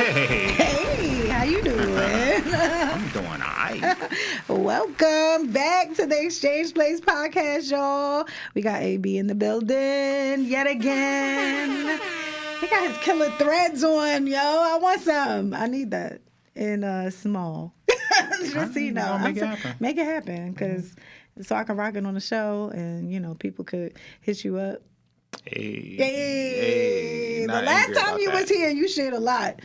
Hey. Hey, how you doing? I'm doing all right. Welcome back to the Exchange Place podcast, y'all. We got AB in the building yet again. He got his killer threads on, yo. I want some. I need that in small. Just so you know. Make it happen, because so I can rock it on the show, and people could hit you up. Hey. The last time you was here, you shared a lot,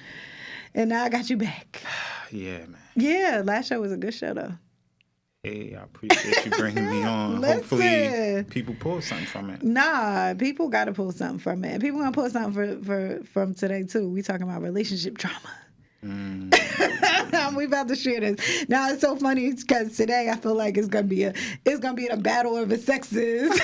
and now I got you back. Yeah, man. Yeah, last show was a good show, though. Hey, I appreciate you bringing me on. Listen. Hopefully people pull something from it. Nah, people got to pull something from it. And people going to pull something from today, too. We talking about relationship trauma. We about to share this. Now, it's so funny because today I feel like it's gonna be a battle of the sexes.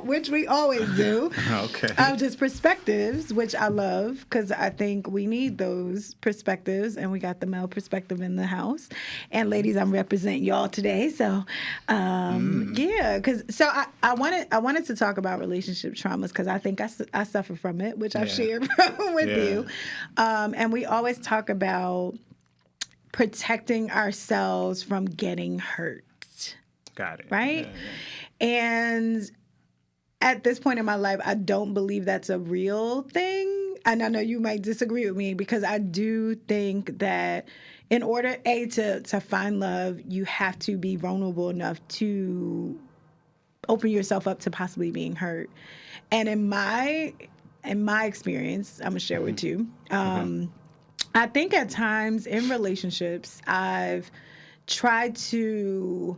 Which we always do. Okay. Just perspectives, which I love, because I think we need those perspectives, and we got the male perspective in the house. And ladies, I'm representing y'all today, so yeah. I wanted to talk about relationship traumas, because I think I suffer from it, which I've shared with you. And we always talk about protecting ourselves from getting hurt. Got it. Right? Yeah. And at this point in my life, I don't believe that's a real thing. And I know you might disagree with me, because I do think that in order, to find love, you have to be vulnerable enough to open yourself up to possibly being hurt. And in my experience, I'm going to share with you, I think at times in relationships, I've tried to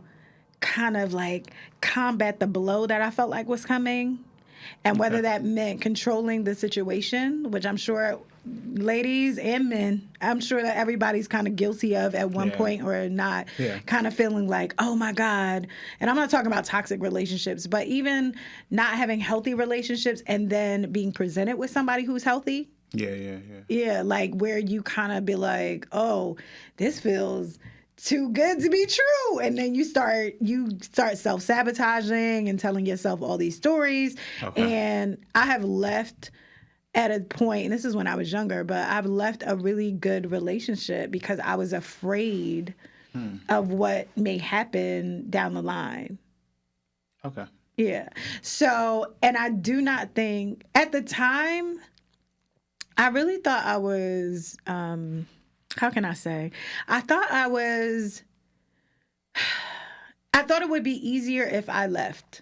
kind of like combat the blow that I felt like was coming, and whether that meant controlling the situation, which I'm sure ladies and men, I'm sure that everybody's kind of guilty of at one point or not, kind of feeling like, oh my God. And I'm not talking about toxic relationships, but even not having healthy relationships and then being presented with somebody who's healthy. Yeah, like where you kind of be like, oh, this feels too good to be true. And then you start self-sabotaging and telling yourself all these stories. And I have left at a point, and this is when I was younger, but I've left a really good relationship because I was afraid of what may happen down the line. Okay. Yeah. So, and I do not think, at the time, I really thought I was, how can I say? I thought it would be easier if I left.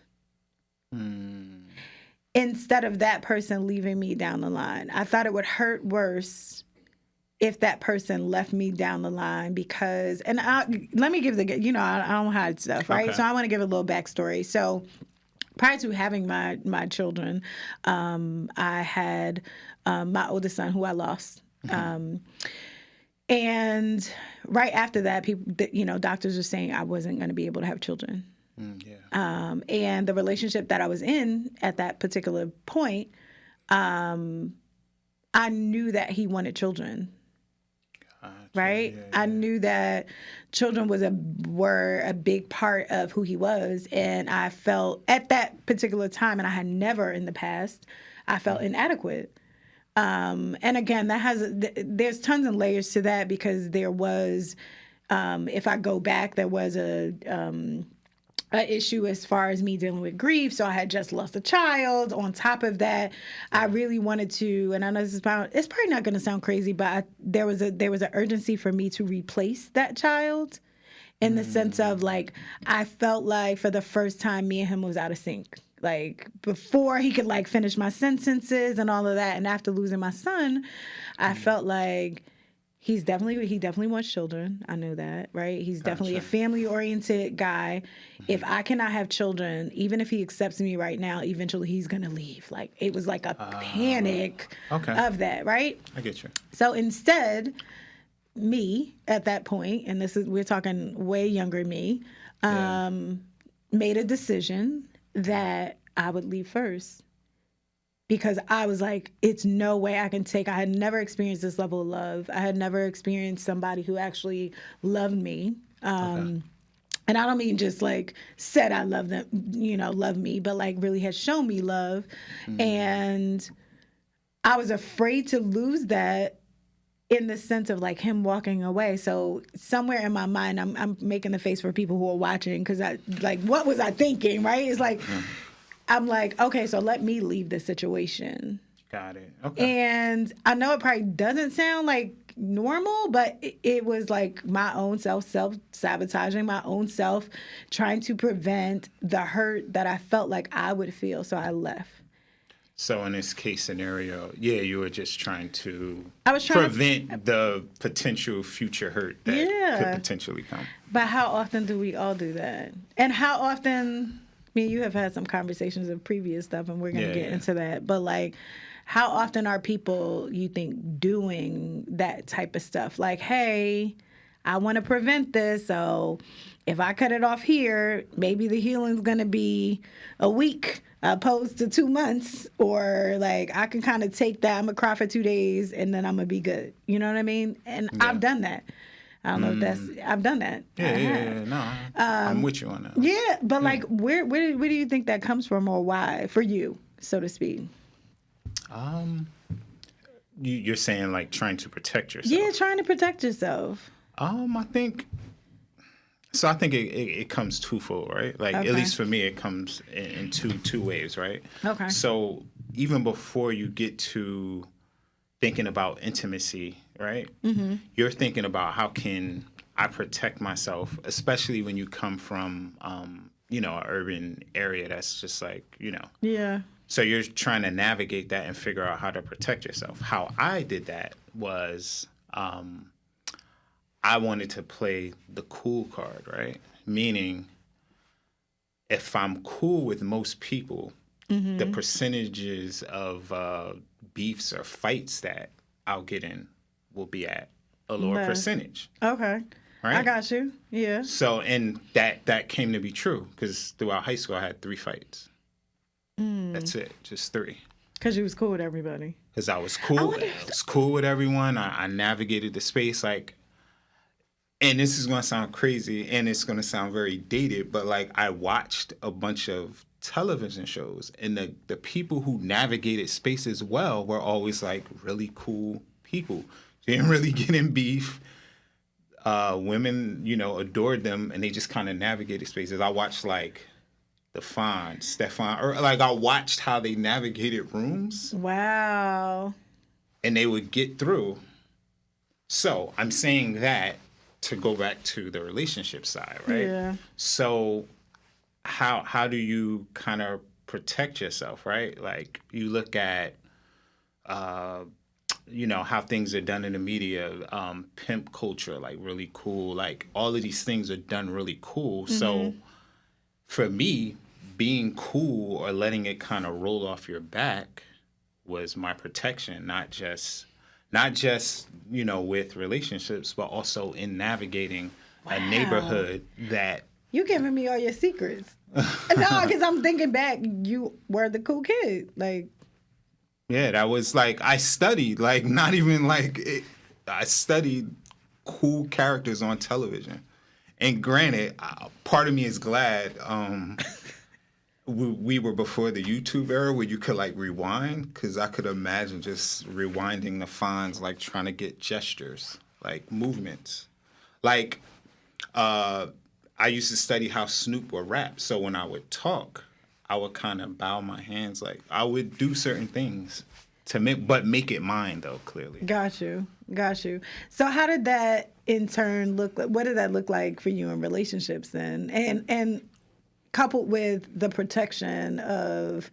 Instead of that person leaving me down the line. I thought it would hurt worse if that person left me down the line, because, and let me give I don't hide stuff, right? Okay. So I want to give a little backstory. So prior to having my children, I had my oldest son, who I lost. And right after that, people, doctors were saying I wasn't going to be able to have children. And the relationship that I was in at that particular point, I knew that he wanted children. Right? I knew that children were a big part of who he was. And I felt at that particular time, and I had never in the past, I felt inadequate. And again, there's tons of layers to that, because there was, if I go back, there was a issue as far as me dealing with grief. So I had just lost a child. On top of that, I really wanted to, and I know it's probably not going to sound crazy, but there was an urgency for me to replace that child, in the sense of, like, I felt like for the first time, me and him was out of sync. Like, before he could, like, finish my sentences and all of that. And after losing my son, I felt like he definitely wants children. I knew that, right? He's definitely a family-oriented guy. If I cannot have children, even if he accepts me right now, eventually he's going to leave. Like, it was like a panic of that, right? I get you. So instead, me at that point, and we're talking way younger me, made a decision that I would leave first, because I was like, it's no way I can take. I had never experienced this level of love. I had never experienced somebody who actually loved me. And I don't mean just like said I love them, love me, but like really had shown me love. And I was afraid to lose that in the sense of like him walking away. So somewhere in my mind, I'm making the face for people who are watching because I like, what was I thinking, right? It's like, I'm like, okay, so let me leave the situation. Got it. Okay. And I know it probably doesn't sound like normal, but it was like my own self-sabotaging, my own self, trying to prevent the hurt that I felt like I would feel. So I left. So in this case scenario, yeah, you were just trying to prevent the potential future hurt that could potentially come. But how often do we all do that? And how often, I mean, you have had some conversations of previous stuff, and we're going to get into that. But like, how often are people, you think, doing that type of stuff? Like, hey, I want to prevent this, so if I cut it off here, maybe the healing's going to be a week opposed to 2 months, or like I can kind of take that. I'm going to cry for 2 days and then I'm going to be good. You know what I mean? And I've done that. I don't know if I've done that. No, I'm with you on that. Yeah, but like, where do you think that comes from, or why, for you, so to speak? You're saying like trying to protect yourself. Yeah, trying to protect yourself. I think it comes twofold, right? Like at least for me, it comes in two ways, right? Okay. So even before you get to thinking about intimacy, right? Mm-hmm. You're thinking about how can I protect myself, especially when you come from, an urban area that's just like, Yeah. So you're trying to navigate that and figure out how to protect yourself. How I did that was I wanted to play the cool card, right? Meaning if I'm cool with most people, the percentages of beefs or fights that I'll get in will be at a lower percentage. Okay. Right? I got you. Yeah. So, and that came to be true because throughout high school I had 3 fights. That's it, just 3. Because you was cool with everybody. Because I was cool. I was cool with everyone. I navigated the space like, and this is going to sound crazy and it's going to sound very dated, but like I watched a bunch of television shows and the people who navigated spaces well were always like really cool people. They didn't really get in beef. Women, adored them and they just kind of navigated spaces. I watched like Stefan, or like I watched how they navigated rooms. Wow. And they would get through. So I'm saying that to go back to the relationship side, right? Yeah. So how do you kind of protect yourself, right? Like you look at, how things are done in the media, pimp culture, like really cool. Like all of these things are done really cool. So for me, being cool or letting it kind of roll off your back was my protection, not just with relationships, but also in navigating a neighborhood that you giving me all your secrets. No, because I'm thinking back, you were the cool kid, like. Yeah, that was like I studied, like not even like it, I studied cool characters on television. And granted, part of me is glad we were before the YouTube era where you could like rewind, because I could imagine just rewinding the fonts, like trying to get gestures, like movements. Like I used to study how Snoop would rap. So when I would talk, I would kind of bow my hands. Like I would do certain things to make it mine though, clearly. Got you. So how did that in turn look like? What did that look like for you in relationships then? And coupled with the protection of,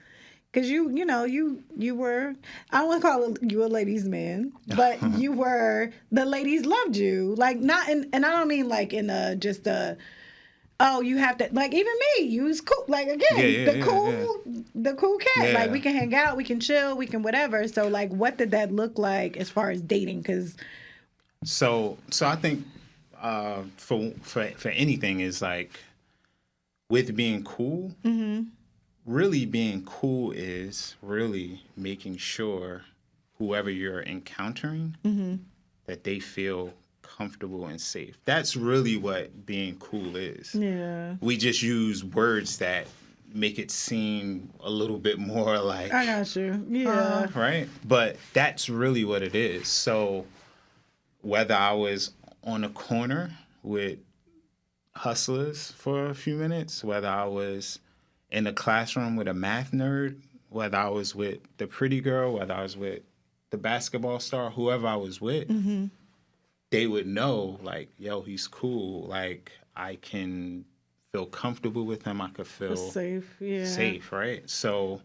because you were, I don't want to call you a ladies' man, but you were, the ladies loved you. Like not in, and I don't mean like in a just a, oh, you have to, like even me, you was cool. Like again, the cool cat. Yeah. Like we can hang out, we can chill, we can whatever. So like, what did that look like as far as dating? Because so I think for anything is like with being cool. Really being cool is really making sure whoever you're encountering that they feel comfortable and safe. That's really what being cool is. yeah, We just use words that make it seem a little bit more like I got you. Yeah, right? But that's really what it is. So whether I was on a corner with hustlers for a few minutes, whether I was in a classroom with a math nerd, whether I was with the pretty girl, whether I was with the basketball star, whoever I was with, they would know, like, yo, he's cool. Like, I can feel comfortable with him. I could feel Safe, yeah. safe, right? So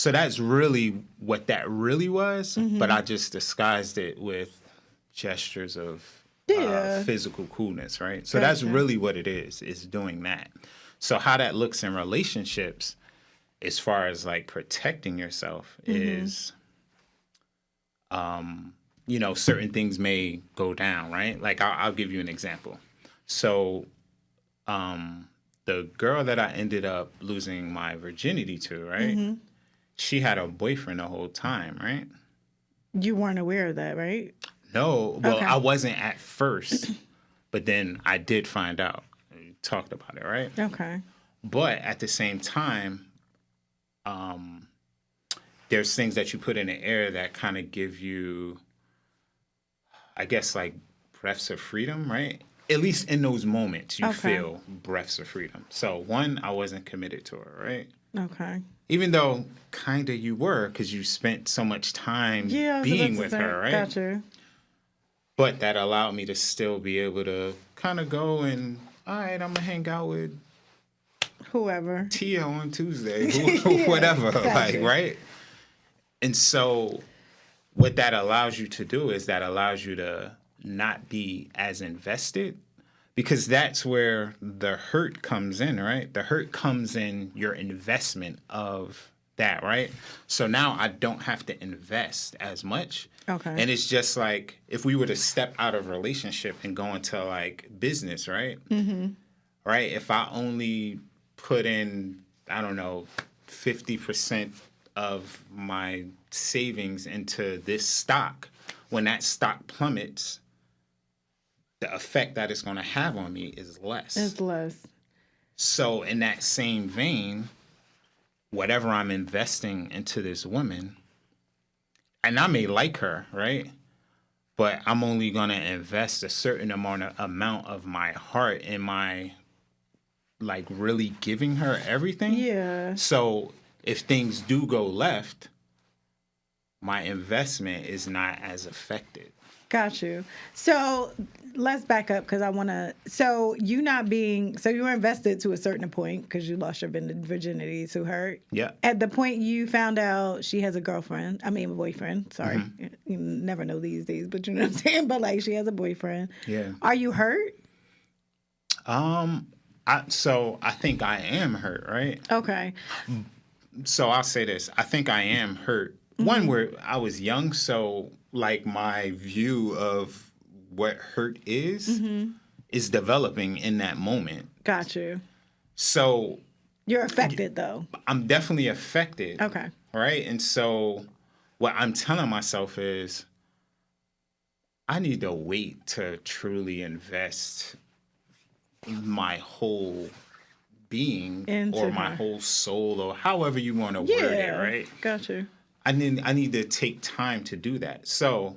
that's really what that really was, but I just disguised it with gestures of physical coolness, right? So that's really what it is doing that. So how that looks in relationships, as far as like protecting yourself, is, certain things may go down, right? Like I'll give you an example. So the girl that I ended up losing my virginity to, right? She had a boyfriend the whole time, right? You weren't aware of that, right? No, well, Okay. I wasn't at first, but then I did find out. We talked about it, right? Okay. But at the same time, there's things that you put in the air that kind of give you, I guess, like breaths of freedom, right? At least in those moments, you feel breaths of freedom. So one, I wasn't committed to her, right? Okay. Even though kind of you were, because you spent so much time being with her, right? Gotcha. But that allowed me to still be able to kind of go and, all right, I'm going to hang out with Whoever. Tia on Tuesday, whatever, gotcha. like, right? And so what that allows you to do is that allows you to not be as invested, because that's where the hurt comes in, right? The hurt comes in your investment of that, right? So now I don't have to invest as much. Okay. And it's just like if we were to step out of a relationship and go into like business, right? Right? If I only put in, I don't know, 50% of my savings into this stock, when that stock plummets, the effect that it's going to have on me is less. It's less. So in that same vein, whatever I'm investing into this woman, and I may like her, right? But I'm only going to invest a certain amount of my heart in my, like, really giving her everything. Yeah. So if things do go left, my investment is not as affected. Got you. So let's back up because I want to. So you were invested to a certain point because you lost your virginity to her. Yeah. At the point you found out she has a boyfriend. Sorry. You never know these days, but you know what I'm saying? But like she has a boyfriend. Yeah. Are you hurt? So I think I am hurt, right? Okay. So I'll say this. I think I am hurt. One, where I was young, so like my view of what hurt is developing in that moment. Got you. So You're affected though. I'm definitely affected. Okay. Right? And so what I'm telling myself is I need to wait to truly invest my whole being Into or my her. whole soul or however you want to word it, right? Got you. I need to take time to do that. So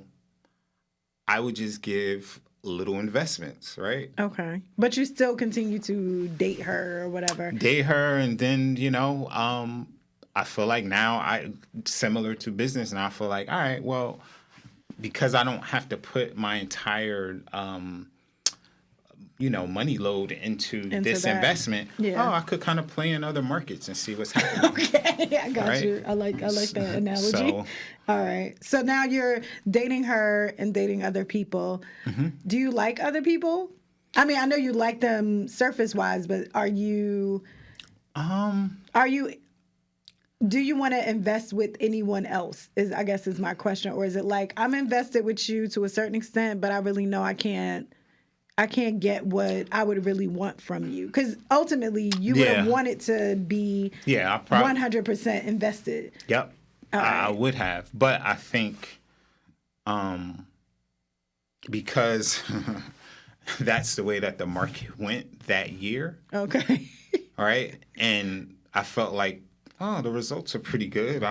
I would just give little investments, right? Okay. But you still continue to date her or whatever. Date her, and then, I feel like now similar to business, and I feel like, all right, well, because I don't have to put my entire money load into this that. investment. Yeah. Oh, I could kind of play in other markets and see what's happening. Okay, I got Right? you. I like that analogy. So- All right. So now you're dating her and dating other people. Do you like other people? I mean, I know you like them surface wise, but do you want to invest with anyone else? I guess is my question. Or is it like I'm invested with you to a certain extent, but I really know I can't get what I would really want from you. Because ultimately, you would have wanted to be 100% invested. Yep. I would have. But I think because that's the way that the market went that year. Okay. All right. And I felt like, the results are pretty good.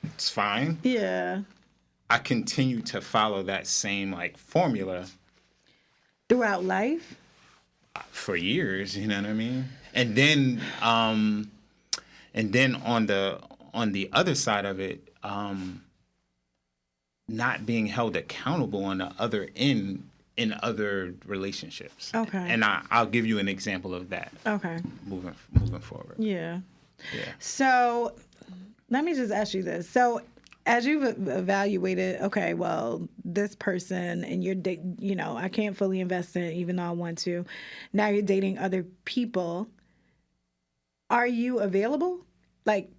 It's fine. Yeah. I continue to follow that same like formula Throughout life? for years, you know what I mean? And then on the other side of it, not being held accountable on the other end in other relationships. Okay. And I'll give you an example of that. Okay. Moving forward. Yeah. Yeah. So let me just ask you this. So as you've evaluated, okay, well, this person and you're, I can't fully invest in it even though I want to. Now you're dating other people. Are you available? Like,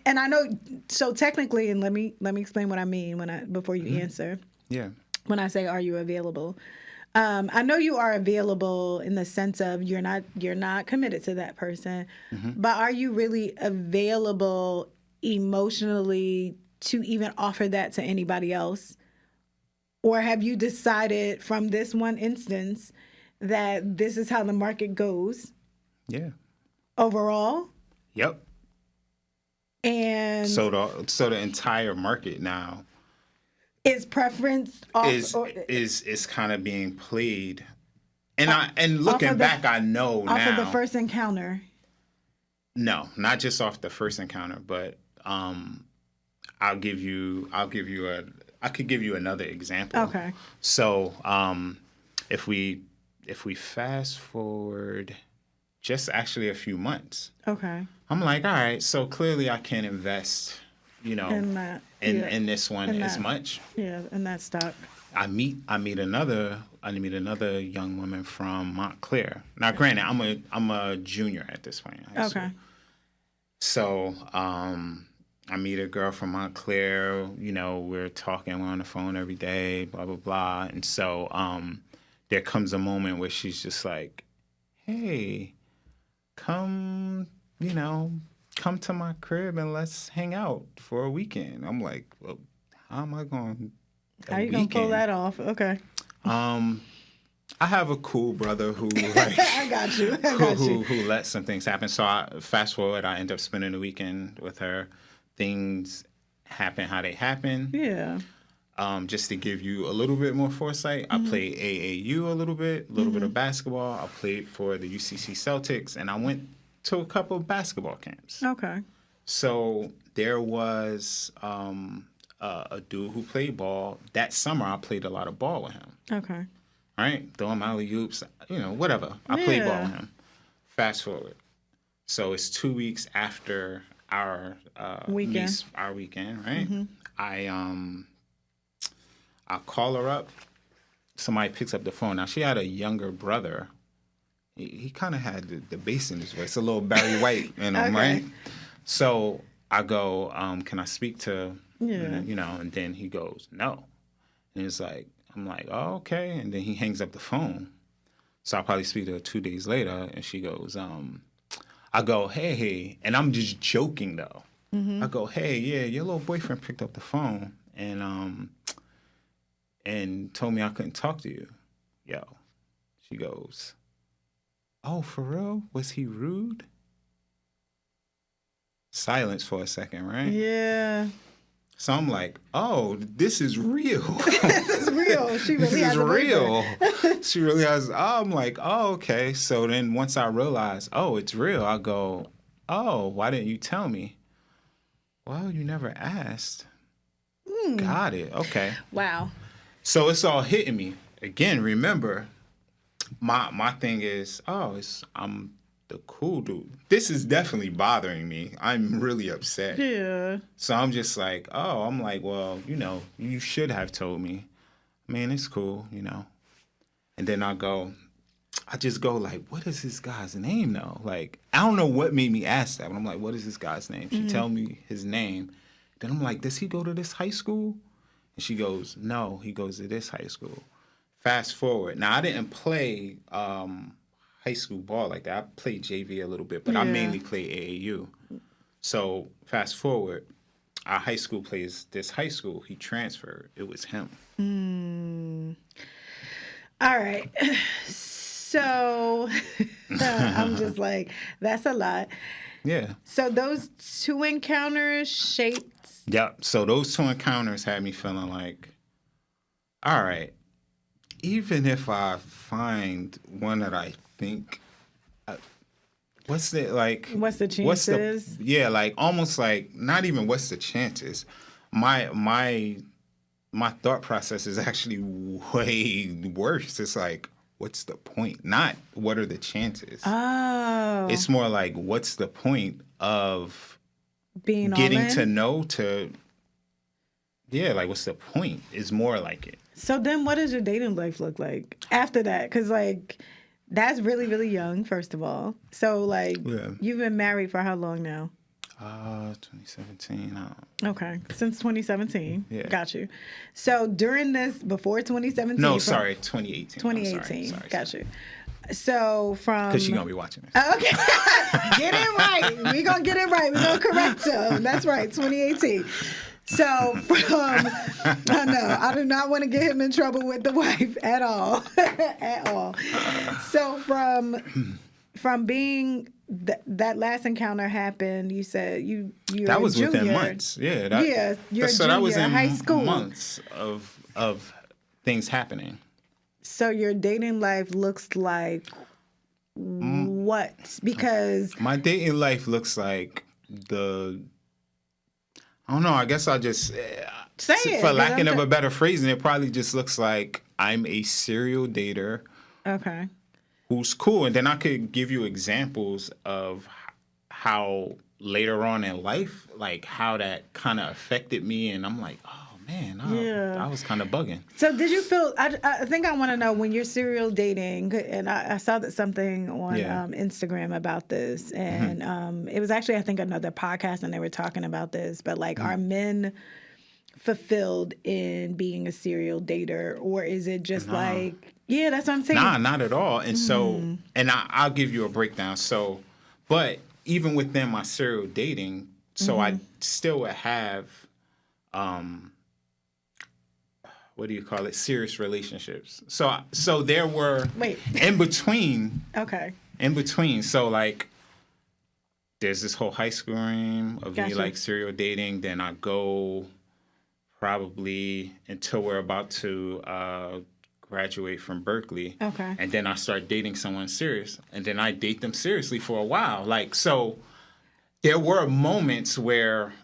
and I know, so technically, and let me explain what I mean before you answer. Yeah. When I say, are you available? I know you are available in the sense of you're not committed to that person, but are you really available emotionally to even offer that to anybody else? Or have you decided from this one instance that this is how the market goes Yeah. overall? Yep. And So the entire market now is preference off is kind of being played, and looking back, I know off now. of the first encounter. No, not just off the first encounter, but I could give you another example. Okay. So if we fast forward just actually a few months, Okay. I'm like, all right, so clearly I can't invest, In that. in this one In as that. much. Yeah, in that stock. I meet another young woman from Montclair. Now, granted, I'm a junior at this point. Okay. So I meet a girl from Montclair. We're talking, we're on the phone every day, blah blah blah. And so there comes a moment where she's just like, "Hey, come to my crib and let's hang out for a weekend." I'm like, well, how am I going? How you gonna pull that off? Okay. I have a cool brother who like I got you. who lets some things happen. So fast forward, I end up spending the weekend with her. Things happen how they happen. Yeah. Just to give you a little bit more foresight, I played AAU a little bit of basketball. I played for the UCC Celtics, and I went to a couple of basketball camps. Okay. So there was a dude who played ball. That summer, I played a lot of ball with him. Okay. Right? Throwing alley-oops, whatever. I played ball with him. Fast forward. So it's 2 weeks after our weekend. Our weekend, right? I call her up. Somebody picks up the phone. Now, she had a younger brother. He kind of had the bass in his voice, a little Barry White in him, right? So I go, can I speak to, and then he goes, no. And it's like, I'm like, oh, okay. And then he hangs up the phone. So I'll probably speak to her 2 days later, and she goes, I go, hey, and I'm just joking though. I go, hey, yeah, your little boyfriend picked up the phone and told me I couldn't talk to you. Yo, she goes, oh, for real? Was he rude? Silence for a second, right? Yeah. So I'm like, oh, this is real. This is real. She really has a boyfriend. She really has. I'm like, oh, okay. So then once I realize, oh, it's real, I go, oh, why didn't you tell me? Well, you never asked. Got it. Okay. Wow. So it's all hitting me. Again, remember, my thing is, I'm the cool dude. This is definitely bothering me. I'm really upset. Yeah. So I'm just like, well, you should have told me. Man, it's cool, And then I just go like, what is this guy's name though? Like, I don't know what made me ask that, but I'm like, what is this guy's name? She tell me his name. Then I'm like, does he go to this high school? And she goes, no, he goes to this high school. Fast forward. Now, I didn't play high school ball like that. I played JV a little bit, but I mainly played AAU. So fast forward, our high school plays this high school. He transferred. It was him. All right. So I'm just like, that's a lot. Yeah. So those two encounters shaped. Yep. So those two encounters had me feeling like, all right, even if I find one that I think, what's the like? What's the chances? Yeah, like almost like not even what's the chances. My thought process is actually way worse. It's like, what's the point? Not what are the chances. Oh, It's more like, what's the point of being getting all in? to know yeah, like what's the point? Is more like it. So then what does your dating life look like after that? Because, like, that's really, really young, first of all. So, like, Yeah. you've been married for how long now? 2017. Okay. Since 2017. Yeah. Got you. So during this, before 2017. No, sorry, 2018. 2018. Sorry. Got you. So from. Because she's going to be watching this. Okay. Get it right. We're going to get it right. We're going to correct them. That's right. 2018. So from. I know. I do not want to get him in trouble with the wife at all. At all. So from being. That last encounter happened. You said you that was junior. within months. Yeah, you're a so junior that was in high school. months of things happening. So your dating life looks like what? Because My dating life looks like I don't know. I guess I'll just say it, for lack of a better phrasing, it probably just looks like I'm a serial dater. Okay. Who's cool, and then I could give you examples of how later on in life, like how that kind of affected me, and I'm like, oh man, I was kind of bugging. So did you feel? I think I want to know when you're serial dating, and I saw that something on Instagram about this, and it was actually I think another podcast, and they were talking about this, but like, are men fulfilled in being a serial dater, or is it just like? Yeah, that's what I'm saying. Nah, not at all. And so, and I'll give you a breakdown. So, but even within my serial dating, so I still would have, what do you call it? Serious relationships. So there were in between. Okay. In between. So like, there's this whole high school dream of me like serial dating. Then I go probably until we're about to graduate from Berkeley. Okay. And then I start dating someone serious. And then I date them seriously for a while. Like, so there were moments where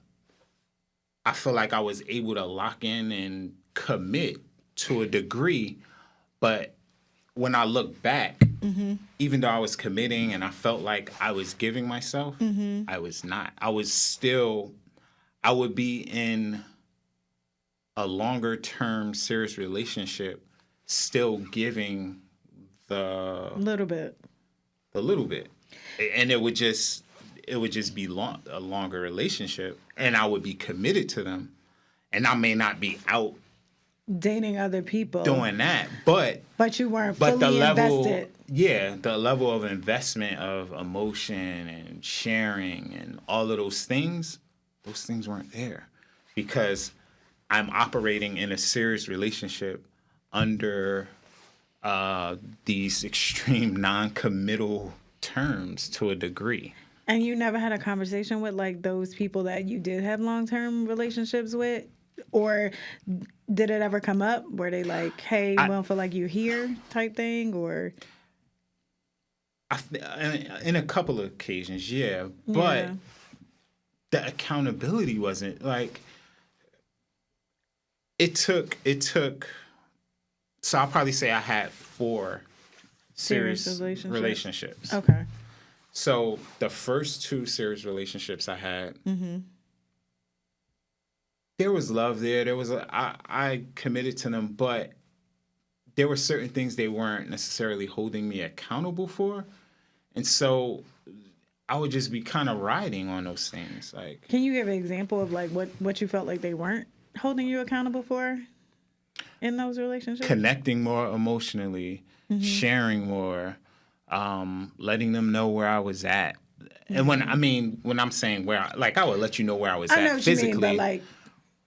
I feel like I was able to lock in and commit to a degree. But when I look back, even though I was committing and I felt like I was giving myself, I was not. I would be in a longer term serious relationship still giving the little bit, and it would just be a longer relationship, and I would be committed to them, and I may not be out dating other people doing that, but you weren't fully invested. The level of investment of emotion and sharing and all of those things weren't there because I'm operating in a serious relationship under these extreme non-committal terms to a degree. And you never had a conversation with like those people that you did have long-term relationships with? Or did it ever come up where they like, hey, we don't feel like you're here type thing? Or in a couple of occasions, but the accountability wasn't like it took so I'll probably say I had 4 serious relationships. Okay. So the first 2 serious relationships I had, there was love there. There was I committed to them, but there were certain things they weren't necessarily holding me accountable for. And so I would just be kind of riding on those things. Like, can you give an example of like what you felt like they weren't holding you accountable for in those relationships? Connecting more emotionally, sharing more, letting them know where I was at. And when I'm saying where, I would let you know where I was at know what physically. You mean, but like,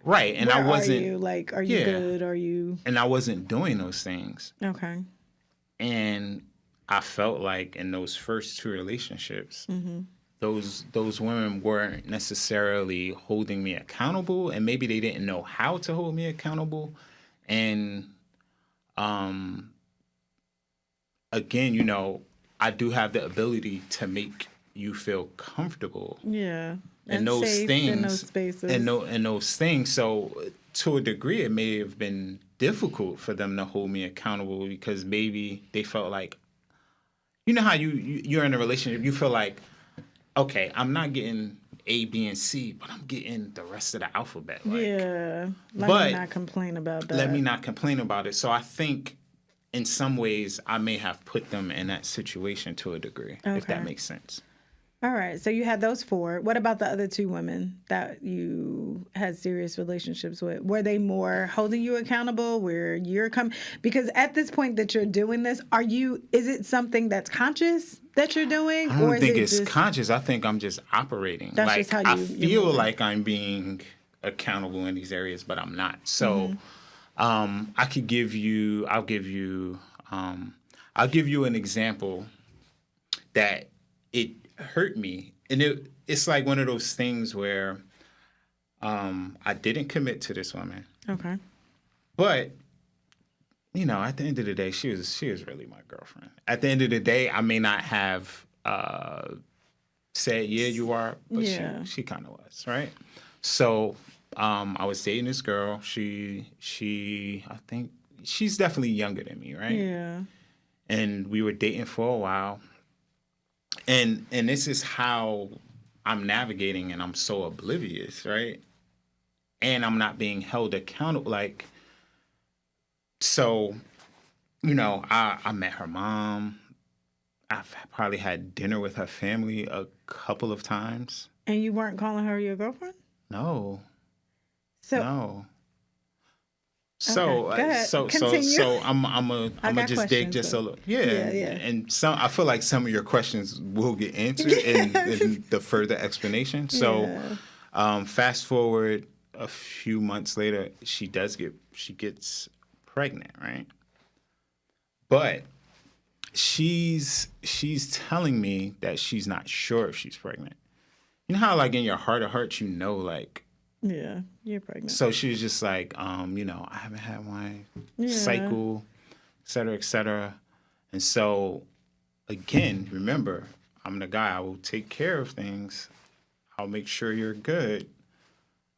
right. And I wasn't. Are you? Like, are you good? Are you? And I wasn't doing those things. Okay. And I felt like in those first two relationships, those women weren't necessarily holding me accountable, and maybe they didn't know how to hold me accountable. And again, I do have the ability to make you feel comfortable. Yeah. And And those safe things in those spaces. and those things. So to a degree, it may have been difficult for them to hold me accountable because maybe they felt like, how you're in a relationship, you feel like, okay, I'm not getting A, B, and C, but I'm getting the rest of the alphabet. Like, Yeah. Let but me not complain about that. let me not complain about it. So I think in some ways I may have put them in that situation to a degree, if that Okay. makes sense. All right. So you had those 4. What about the other 2 women that you had serious relationships with? Were they more holding you accountable where you're because at this point that you're doing this, is it something that's conscious that you're doing? I Or don't is think it it's just conscious. I think I'm just operating. That's Like just how I you're feel moving. like I'm being accountable in these areas, but I'm not. So I could give you I'll give you an example that it hurt me. And it's like one of those things where I didn't commit to this woman. Okay. But at the end of the day, she was really my girlfriend. At the end of the day, I may not have said, "Yeah, you are," but Yeah. she kind of was, right? So I was dating this girl. I think she's definitely younger than me, right? Yeah. And we were dating for a while. And this is how I'm navigating, and I'm so oblivious, right? And I'm not being held accountable, like. So, I met her mom. I've probably had dinner with her family a couple of times. And you weren't calling her your girlfriend? No, So no. So, Okay, go ahead. so Continue. I'm I gonna got just dig questions, just but- a little, yeah, Yeah. And I feel like some of your questions will get answered in the further explanation. So, fast forward a few months later, she gets pregnant, right? But she's telling me that she's not sure if she's pregnant. You know how like in your heart of hearts, like. Yeah, you're pregnant. So she was just like, I haven't had my cycle, et cetera, et cetera. And so, again, remember, I'm the guy. I will take care of things. I'll make sure you're good.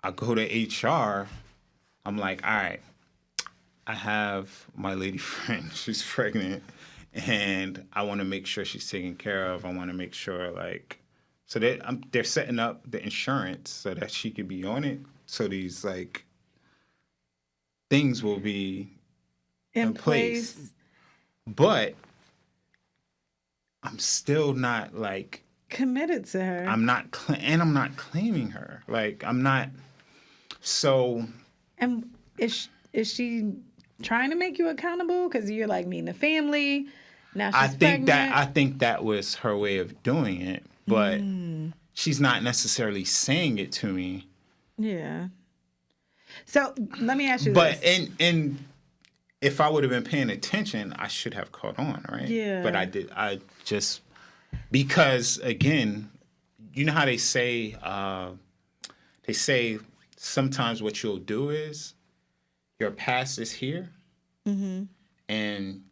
I go to HR. I'm like, all right, I have my lady friend. She's pregnant. And I want to make sure she's taken care of. I want to make sure, so they're setting up the insurance so that she could be on it. So these, things will be in place. But I'm still not, Committed to her. I'm not claiming her. I'm not, so. And is she trying to make you accountable? Because you're meeting the family. Now she's pregnant. I think that was her way of doing it, but she's not necessarily saying it to me. Yeah. So let me ask you But this. and if I would have been paying attention, I should have caught on, right? Yeah. But I just because again, you know how they say sometimes what you'll do is your past is here, and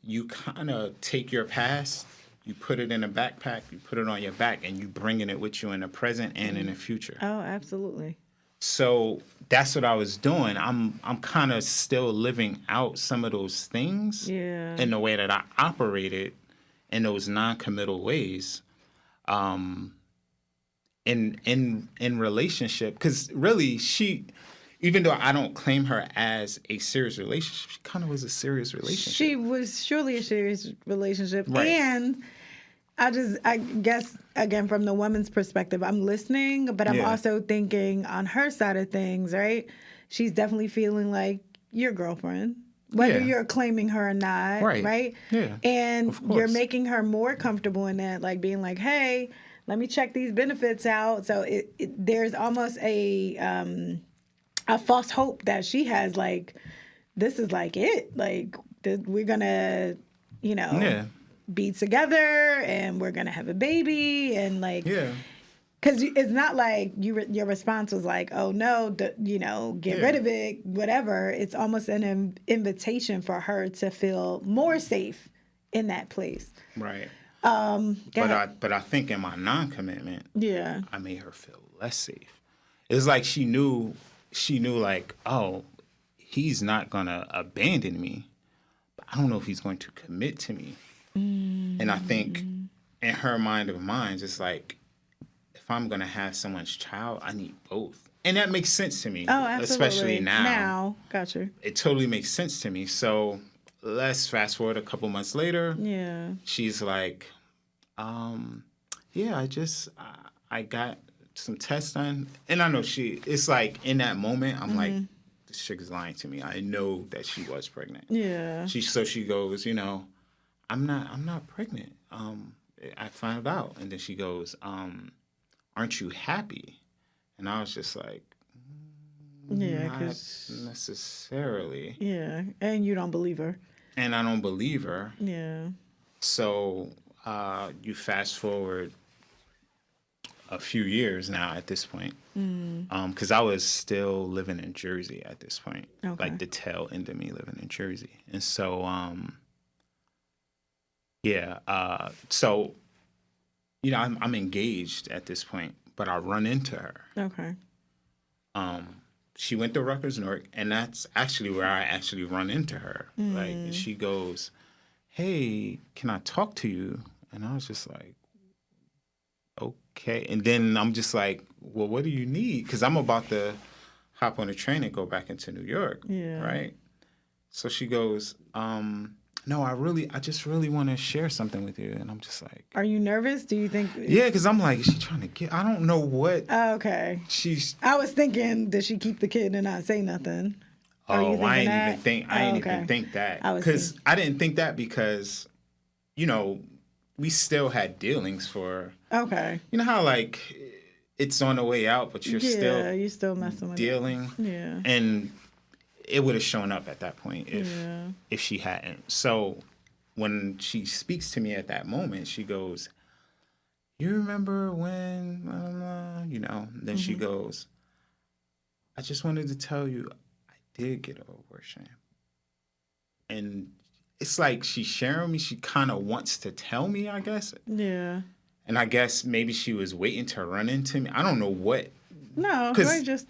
you kind of take your past, you put it in a backpack, you put it on your back, and you bringing it with you in the present and in the future. Oh, absolutely. So that's what I was doing. I'm kind of still living out some of those things in the way that I operated in those non-committal ways, in relationship. Because really, even though I don't claim her as a serious relationship, she kind of was a serious relationship. She was surely a serious relationship. Right. And I guess, again, from the woman's perspective, I'm listening, but I'm also thinking on her side of things, right? She's definitely feeling like your girlfriend, whether you're claiming her or not, right? Yeah. And you're making her more comfortable in that, being like, hey, let me check these benefits out. So there's almost a false hope that she has, this is it. We're going to, Yeah. be together and we're gonna have a baby and like Yeah. because it's not like your response was like, oh no, get rid of it, whatever. It's almost an invitation for her to feel more safe in that place. Right. Go ahead. But I think in my non-commitment, Yeah. I made her feel less safe. It's like she knew like, oh, he's not gonna abandon me, but I don't know if he's going to commit to me. And I think in her mind of minds, it's like, if I'm gonna have someone's child, I need both. And that makes sense to me. Oh, absolutely. Especially now. Gotcha. It totally makes sense to me. So let's fast forward a couple months later. Yeah. She's like, yeah, I got some tests done. And I know it's like in that moment, I'm like, this chick is lying to me. I know that she was pregnant. Yeah. She goes, I'm not pregnant. I found out. And then she goes, aren't you happy? And I was just like, yeah, not necessarily. Yeah, and you don't believe her. And I don't believe her. Yeah. So you fast forward a few years now at this point, because I was still living in Jersey at this point, like the tail end of me living in Jersey, and so so I'm engaged at this point, but I run into her. Okay. She went to Rutgers Newark, and that's actually where I actually run into her. Like, she goes, hey, can I talk to you? And I was just like, okay. And then I'm just like, well, what do you need? Because I'm about to hop on a train and go back into New York. Yeah. Right? So she goes, no, I just really want to share something with you. And I'm just like, are you nervous? Do you think? Yeah, because I'm like, is she trying to I don't know what. Oh, okay. I was thinking, did she keep the kid and not say nothing? Oh, I ain't even think that. Because I didn't think that because, we still had dealings for. Okay. You know how like it's on the way out, but you're still messing with dealing. It. Yeah. And it would have shown up at that point if she hadn't. So when she speaks to me at that moment, she goes, you remember when, then she goes, I just wanted to tell you I did get an abortion. And it's like she's sharing me. She kind of wants to tell me, I guess. Yeah. And I guess maybe she was waiting to run into me. I don't know what. No, right, just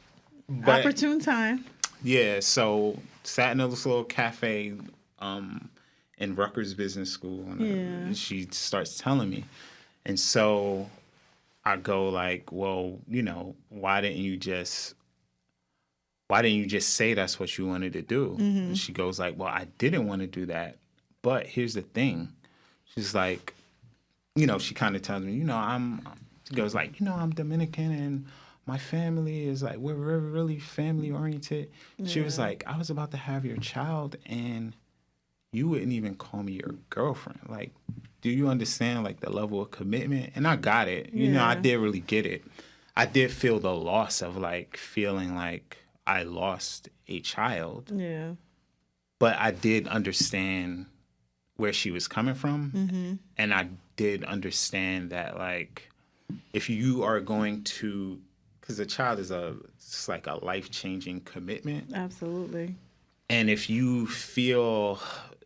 opportune time. Yeah, so sat in this little cafe in Rutgers Business School. And she starts telling me. And so I go like, well, why didn't you just say that's what you wanted to do? And she goes like, well, I didn't want to do that. But here's the thing. She's like, she kind of tells me, she goes like, I'm Dominican and my family is like, we're really family oriented. Yeah. She was like, I was about to have your child and you wouldn't even call me your girlfriend. Like, do you understand like the level of commitment? And I got it. I did really get it. I did feel the loss of like feeling like I lost a child. Yeah. But I did understand where she was coming from. And I did understand that like if you are going to, because a child is it's like a life-changing commitment. Absolutely. And if you feel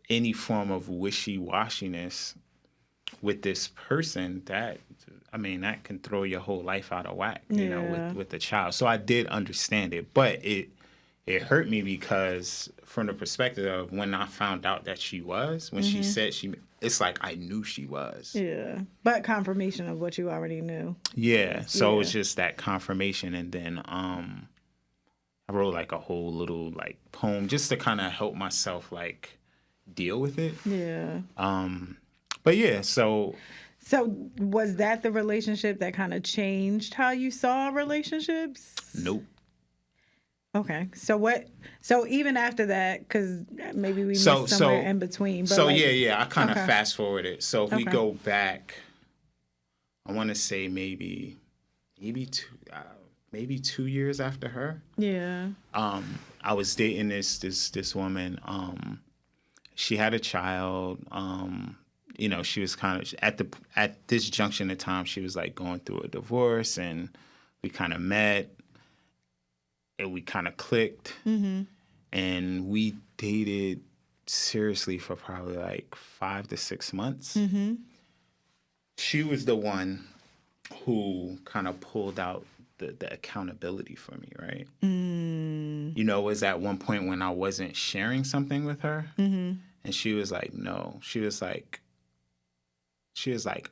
any form of wishy-washiness with this person, that can throw your whole life out of whack, with the child. So I did understand it, but it hurt me because from the perspective of when I found out that she was, when she said it's like I knew she was. Yeah, but confirmation of what you already knew. Yeah, so it was just that confirmation, and then I wrote like a whole little like poem just to kind of help myself like deal with it. Yeah. But yeah, so was that the relationship that kind of changed how you saw relationships? Nope. Okay. So even after that, because maybe we missed somewhere in between. But I kind of fast forwarded. So if we go back, I want to say maybe 2 years after her. Yeah. I was dating this woman. She had a child. she was kind of at this junction of time, she was like going through a divorce, and we kind of met and we kind of clicked, and we dated seriously for probably like 5 to 6 months. She was the one who kind of pulled out the accountability for me, right? It was at one point when I wasn't sharing something with her, and she was like, no. She was like,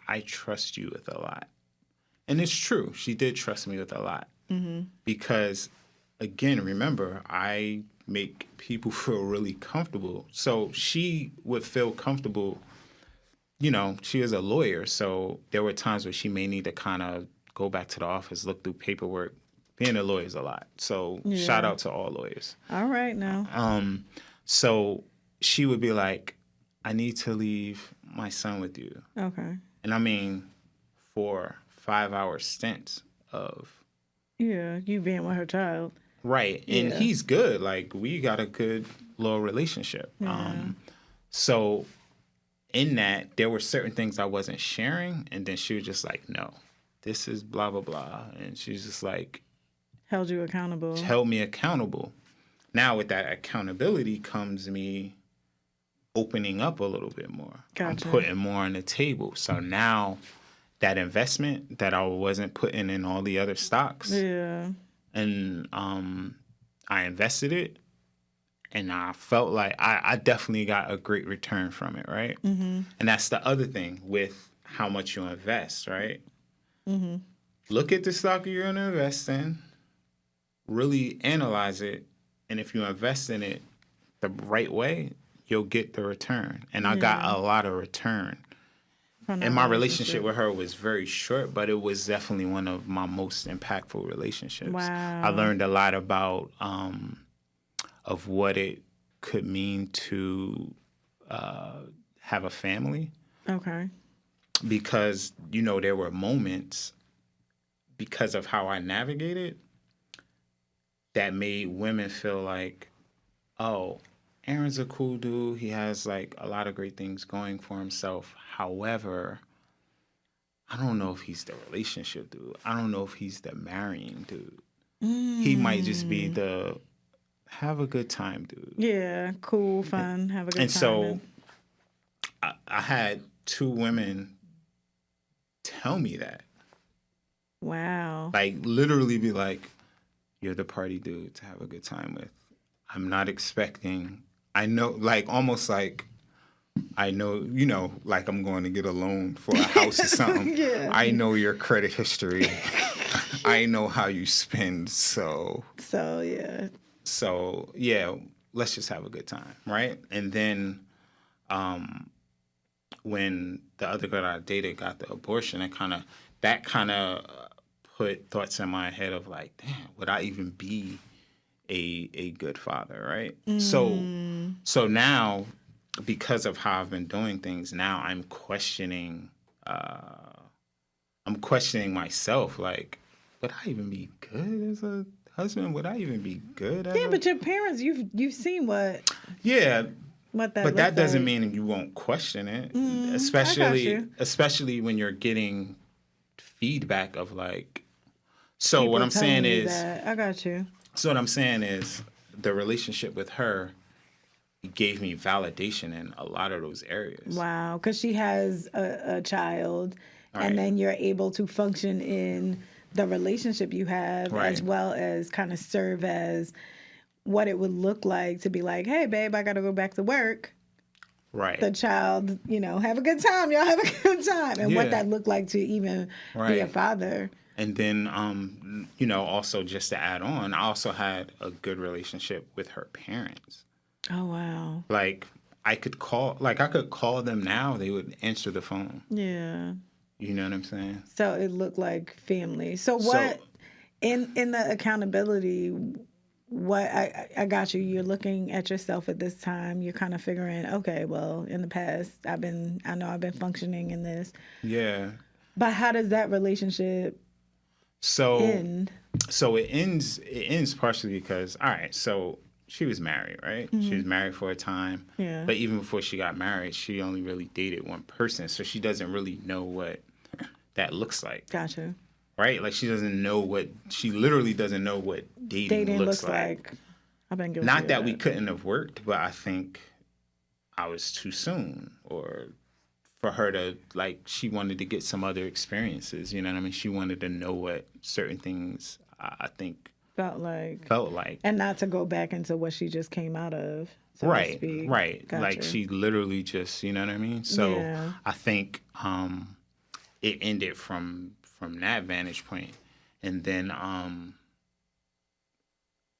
I trust you with a lot. And it's true. She did trust me with a lot. Because, again, remember, I make people feel really comfortable. So she would feel comfortable. She is a lawyer, so there were times where she may need to kind of go back to the office, look through paperwork. Being a lawyer is a lot. So shout out to all lawyers. All right now. So she would be like, I need to leave my son with you. Okay. And I mean, for 5-hour stints of... Yeah, you being with her child. Right. And he's good. Like, we got a good little relationship. So in that, there were certain things I wasn't sharing. And then she was just like, no, this is blah, blah, blah. And she's just like... Held you accountable. Held me accountable. Now, with that accountability comes me opening up a little bit more. Gotcha. I'm putting more on the table. So now that investment that I wasn't putting in all the other stocks, and I invested it, and I felt like I definitely got a great return from it, right? And that's the other thing with how much you invest, right? Look at the stock you're going to invest in, really analyze it, and if you invest in it the right way, you'll get the return. And I got a lot of return. And my relationship with her was very short, but it was definitely one of my most impactful relationships. Wow. I learned a lot about of what it could mean to have a family. Okay. Because, there were moments, because of how I navigated, that made women feel like, oh, Aaron's a cool dude. He has like a lot of great things going for himself. However, I don't know if he's the relationship dude. I don't know if he's the marrying dude. He might just be the have a good time dude. Yeah, cool, fun, have a good time. And so I had 2 women tell me that. Wow. Like, literally be like, you're the party dude to have a good time with. I'm not expecting... I know, like, almost like, I know, like I'm going to get a loan for a house or something. I know your credit history. I know how you spend, so, let's just have a good time, right? And then when the other girl I dated got the abortion, that kind of put thoughts in my head of like, damn, would I even be a good father, right? So now, because of how I've been doing things, now I'm questioning myself, like, would I even be good as a husband? Would I even be good as but your parents, you've seen what but that doesn't mean you won't question it. Especially when you're getting feedback of like, so people what I'm saying is I got you. So what I'm saying is the relationship with her gave me validation in a lot of those areas. Wow, because she has a child, and then you're able to function in the relationship you have, as well as kind of serve as what it would look like to be like, hey, babe, I got to go back to work. Right. The child, have a good time. Y'all have a good time. And what that looked like to even be a father. And then, also just to add on, I also had a good relationship with her parents. Oh, wow. Like, I could call them now. They would answer the phone. Yeah. You know what I'm saying? So it looked like family. So what, in the accountability, what, I got you. You're looking at yourself at this time. You're kind of figuring, okay, well, in the past, I know I've been functioning in this. Yeah. But how does that relationship end? So it ends partially because, all right, so she was married, right? She was married for a time. Yeah. But even before she got married, she only really dated one person. So she doesn't really know what that looks like. Gotcha. Right? Like she literally doesn't know what dating looks like. I've been guilty Not of that we couldn't have worked, but I think I was too soon, or for her to, like, she wanted to get some other experiences, you know what I mean? She wanted to know what certain things, I think, felt like. And not to go back into what she just came out of. So Right. to speak. Gotcha. Like she literally just, you know what I mean? So Yeah. I think it ended from that vantage point. And then I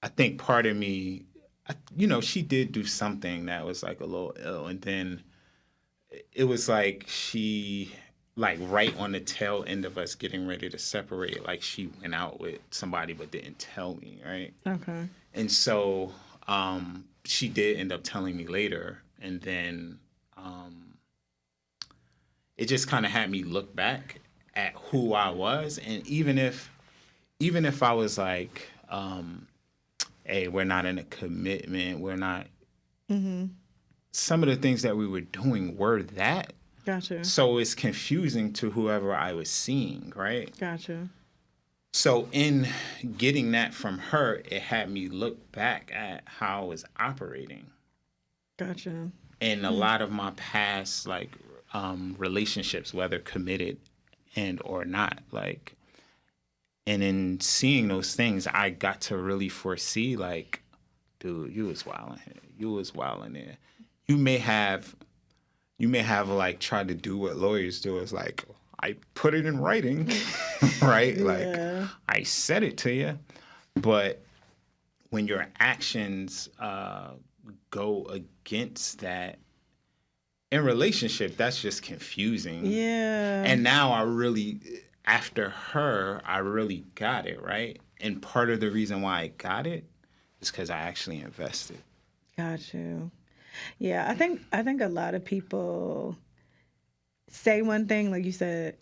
think part of me, she did do something that was like a little ill. And then it was like she, like right on the tail end of us getting ready to separate, like she went out with somebody but didn't tell me, right? Okay. And so she did end up telling me later. And then it just kind of had me look back at who I was. And even if I was like, hey, we're not in a commitment, we're not, some of the things that we were doing were that. Gotcha. So it's confusing to whoever I was seeing, right? Gotcha. So in getting that from her, it had me look back at how I was operating. Gotcha. And a lot of my past, like, relationships, whether committed and or not, like, and in seeing those things, I got to really foresee, like, dude, you was wilding here. You was wilding there. You may have like tried to do what lawyers do. Is like, I put it in writing, right? Yeah. Like, I said it to you. But when your actions go against that, in relationship, that's just confusing. Yeah. And now after her, I really got it, right? And part of the reason why I got it is because I actually invested. Got you. Yeah, I think a lot of people say one thing, like you said,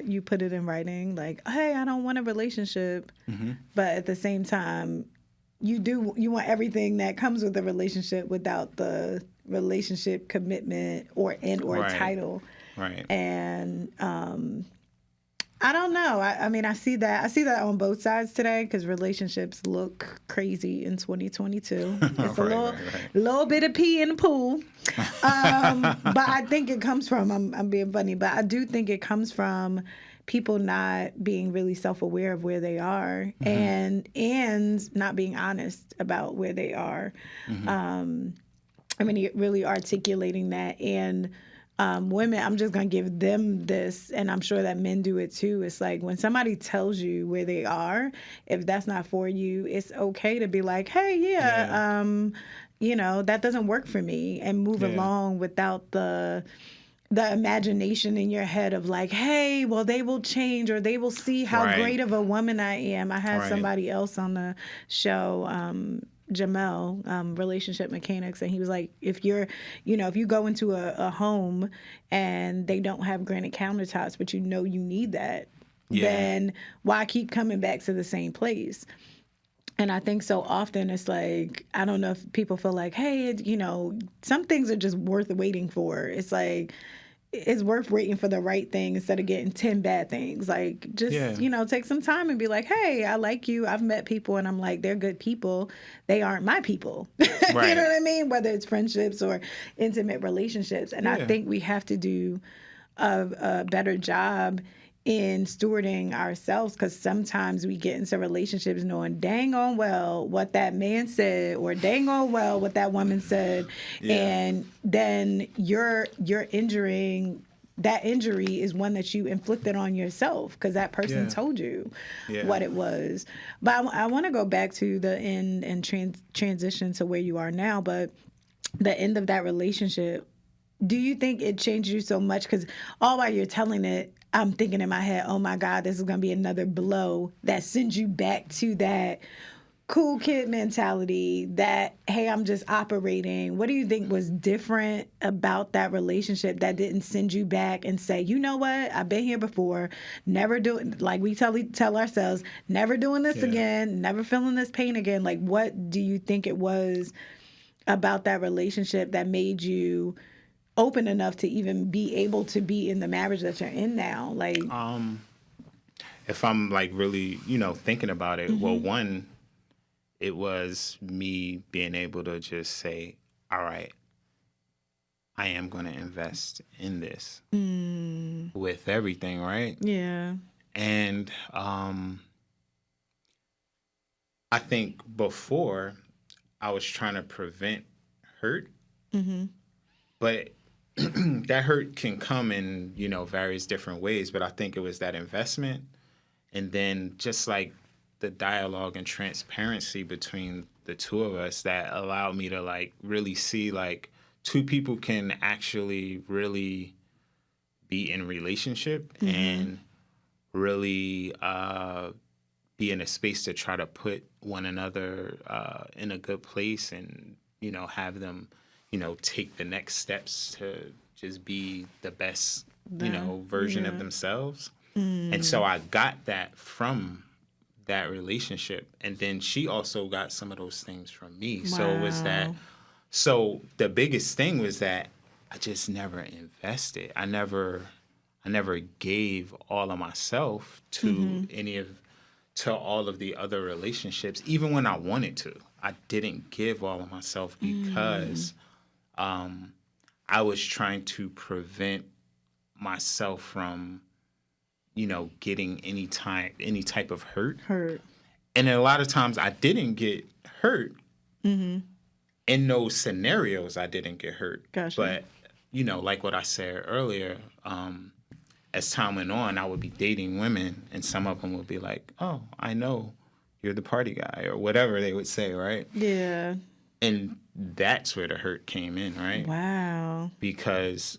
you put it in writing, like, hey, I don't want a relationship. But at the same time, you want everything that comes with a relationship without the relationship commitment or title. Right. And I don't know. I mean, I see that on both sides today, because relationships look crazy in 2022. It's a little bit of pee in the pool. But I think it comes from, I'm being funny, but I do think it comes from people not being really self-aware of where they are, and not being honest about where they are. I mean, really articulating that. And women, I'm just going to give them this, and I'm sure that men do it too. It's like, when somebody tells you where they are, if that's not for you, it's okay to be like, hey, that doesn't work for me, and move along without the imagination in your head of like, hey, well, they will change, or they will see how great of a woman I am. I had somebody else on the show, Jamel, Relationship Mechanics, and he was like, if you go into a home and they don't have granite countertops, but you need that, then why keep coming back to the same place? And I think so often it's like, I don't know if people feel like, hey, some things are just worth waiting for. It's like, it's worth waiting for the right thing instead of getting 10 bad things. Like, just, take some time and be like, hey, I like you. I've met people and I'm like, they're good people. They aren't my people. Right. You know what I mean? Whether it's friendships or intimate relationships. And I think we have to do a better job in stewarding ourselves, because sometimes we get into relationships knowing dang on well what that man said, or dang on well what that woman said, and then you're injuring. That injury is one that you inflicted on yourself, because that person told you what it was. But I want to go back to the end and transition to where you are now. But the end of that relationship, do you think it changed you so much? Because all while you're telling it, I'm thinking in my head, oh my God, this is going to be another blow that sends you back to that cool kid mentality that, hey, I'm just operating. What do you think was different about that relationship that didn't send you back and say, you know what, I've been here before, never doing, like we tell ourselves, never doing this again, never feeling this pain again. Like, what do you think it was about that relationship that made you open enough to even be able to be in the marriage that you're in now? Like, If I'm like really, thinking about it, well, one, it was me being able to just say, all right, I am going to invest in this with everything, right? yeah. And I think before I was trying to prevent hurt, but that hurt can come in, various different ways. But I think it was that investment, and then just like the dialogue and transparency between the two of us that allowed me to like really see like two people can actually really be in relationship and really be in a space to try to put one another in a good place, and have them take the next steps to just be the best version of themselves. And so I got that from that relationship, and then she also got some of those things from me. So it was that. So the biggest thing was that I just never invested. I never gave all of myself to to all of the other relationships, even when I wanted to. I didn't give all of myself because I was trying to prevent myself from getting any type of hurt. And a lot of times I didn't get hurt. In those scenarios, I didn't get hurt. Gotcha. But, like what I said earlier, as time went on, I would be dating women, and some of them would be like, oh, I know you're the party guy, or whatever they would say, right? Yeah. And that's where the hurt came in, right? Wow. Because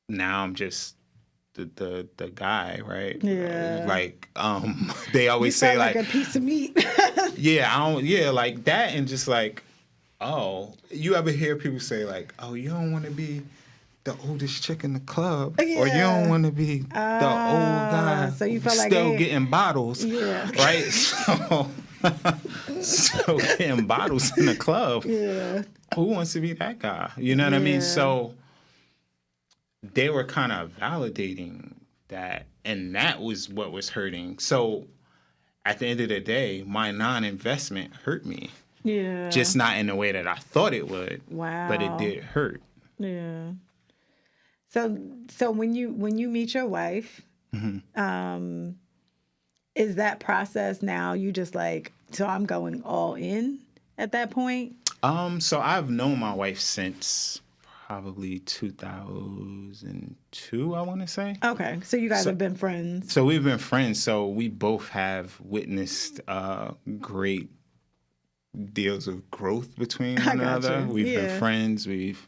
now I'm just the guy, right? Yeah. Like they always You say sound like like a piece of meat. like that, and just like, oh, you ever hear people say like, oh, you don't want to be the oldest chick in the club, or you don't want to be the old guy so you felt like, still hey, getting bottles, right? So getting bottles in the club. Yeah. Who wants to be that guy? You know what I mean? So they were kind of validating that, and that was what was hurting. So at the end of the day, my non-investment hurt me. Yeah. Just not in the way that I thought it would. Wow. But it did hurt. Yeah. So when you meet your wife, is that process now you just like, so I'm going all in at that point? So I've known my wife since probably 2002, I want to say. Okay. So you guys have been friends. So we've been friends. So we both have witnessed great deals of growth between one another. We've been friends. We've,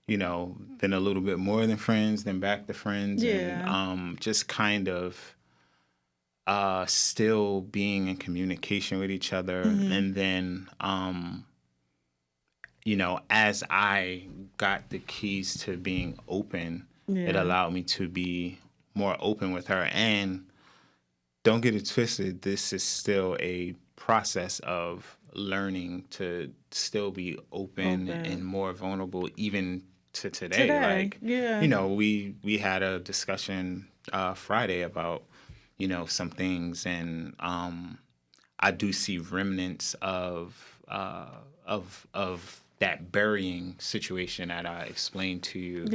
been a little bit more than friends, then back to friends. Yeah. And just kind of still being in communication with each other. And then, as I got the keys to being open, it allowed me to be more open with her. And don't get it twisted, this is still a process of learning to still be open and more vulnerable, even to today. Like, we had a discussion Friday about, some things, and I do see remnants of that burying situation that I explained to you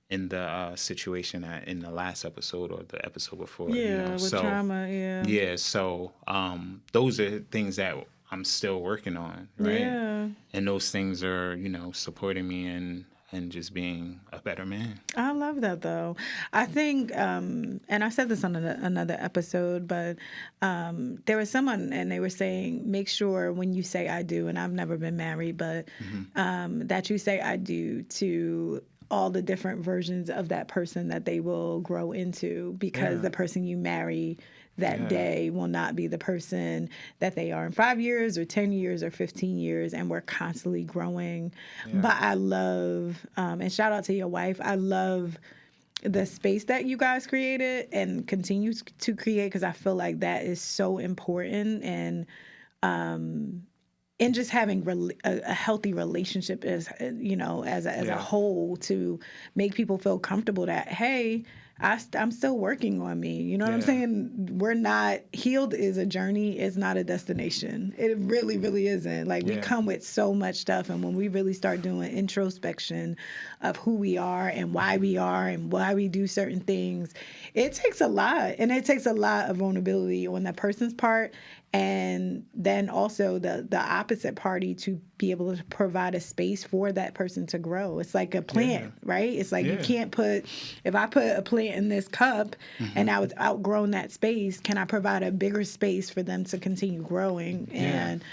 in the situation in the last episode or the episode before. With trauma. Yeah. So those are things that I'm still working on, right? Yeah. And those things are, supporting me and just being a better man. I love that, though. I think, and I said this on another episode, but there was someone, and they were saying, make sure when you say I do, and I've never been married, but that you say I do to all the different versions of that person that they will grow into, because the person you marry that day will not be the person that they are in 5 years or 10 years or 15 years. And we're constantly growing. But I love, and shout out to your wife, I love the space that you guys created and continue to create, because I feel like that is so important. And just having a healthy relationship as a whole, to make people feel comfortable that, hey, I'm still working on me. You know what I'm saying? We're not, healed is a journey. It's not a destination. It really, really isn't. Like, we come with so much stuff. And when we really start doing introspection of who we are and why we do certain things, it takes a lot. And it takes a lot of vulnerability on that person's part. And then also the opposite party to be able to provide a space for that person to grow. It's like a plant, right? It's like you can't if I put a plant in this cup and I was outgrown that space, can I provide a bigger space for them to continue growing? And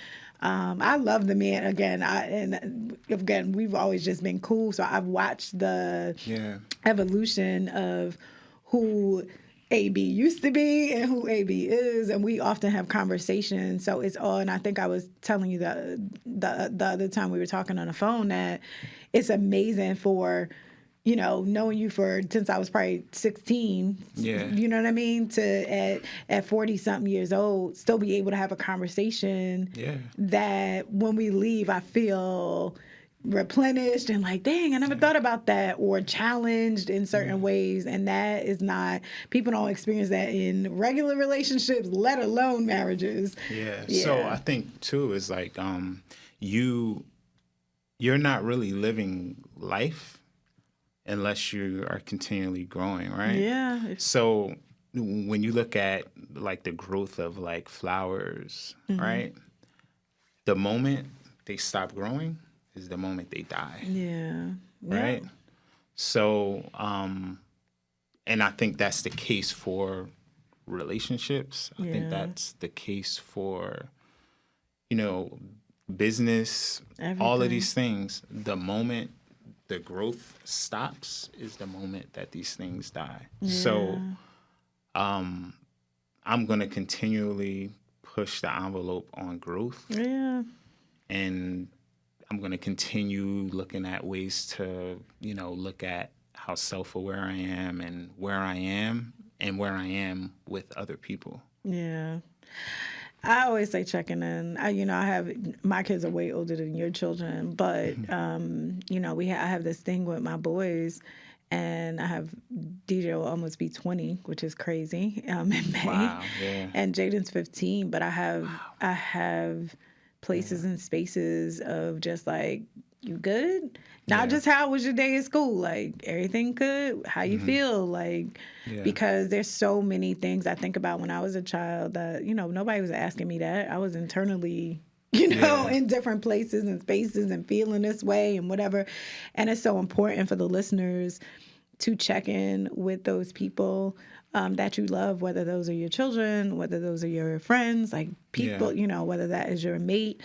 I love the man. Again, we've always just been cool. So I've watched the evolution of who AB used to be and who AB is, and we often have conversations. So it's all, and I think I was telling you the other time we were talking on the phone that it's amazing for, knowing you since I was probably 16, you know what I mean, to at 40 something years old, still be able to have a conversation that when we leave, I feel replenished and like, dang, I never thought about that, or challenged in certain ways. And that is not, people don't experience that in regular relationships, let alone marriages. So I think too is like you're not really living life unless you are continually growing, right? So when you look at like the growth of like flowers, right, the moment they stop growing is the moment they die. Right? So, and I think that's the case for relationships. I think that's the case for, business, everything. All of these things. The moment the growth stops is the moment that these things die. So, I'm going to continually push the envelope on growth. And I'm going to continue looking at ways to, look at how self-aware I am and where I am with other people. I always say checking in. I have, my kids are way older than your children, but, I have this thing with my boys, and I have DJ will almost be 20, which is crazy, in May. Wow, and Jaden's 15, but I have places and spaces of just like, you good? Not just how was your day at school? Like, everything good? How you feel? Like, because there's so many things I think about when I was a child that, nobody was asking me that. I was internally, in different places and spaces and feeling this way and whatever. And it's so important for the listeners to check in with those people that you love, whether those are your children, whether those are your friends, like people, whether that is your mate.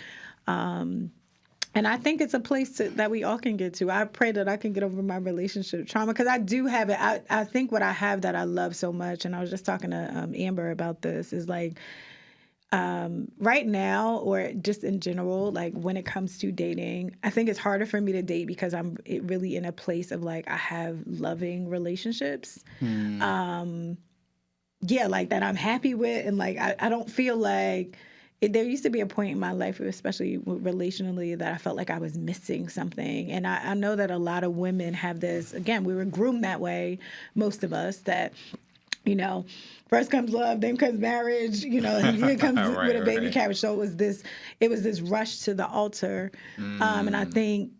And I think it's a place that we all can get to. I pray that I can get over my relationship trauma, because I do have it. I think what I have that I love so much, and I was just talking to Amber about this, is like, right now, or just in general, like when it comes to dating, I think it's harder for me to date because I'm really in a place of like, I have loving relationships. Like that I'm happy with. And like, I don't feel like there used to be a point in my life, especially relationally, that I felt like I was missing something. And I know that a lot of women have this, again, we were groomed that way, most of us, that, first comes love, then comes marriage, and here comes with a baby carriage. So it was this rush to the altar. And I think,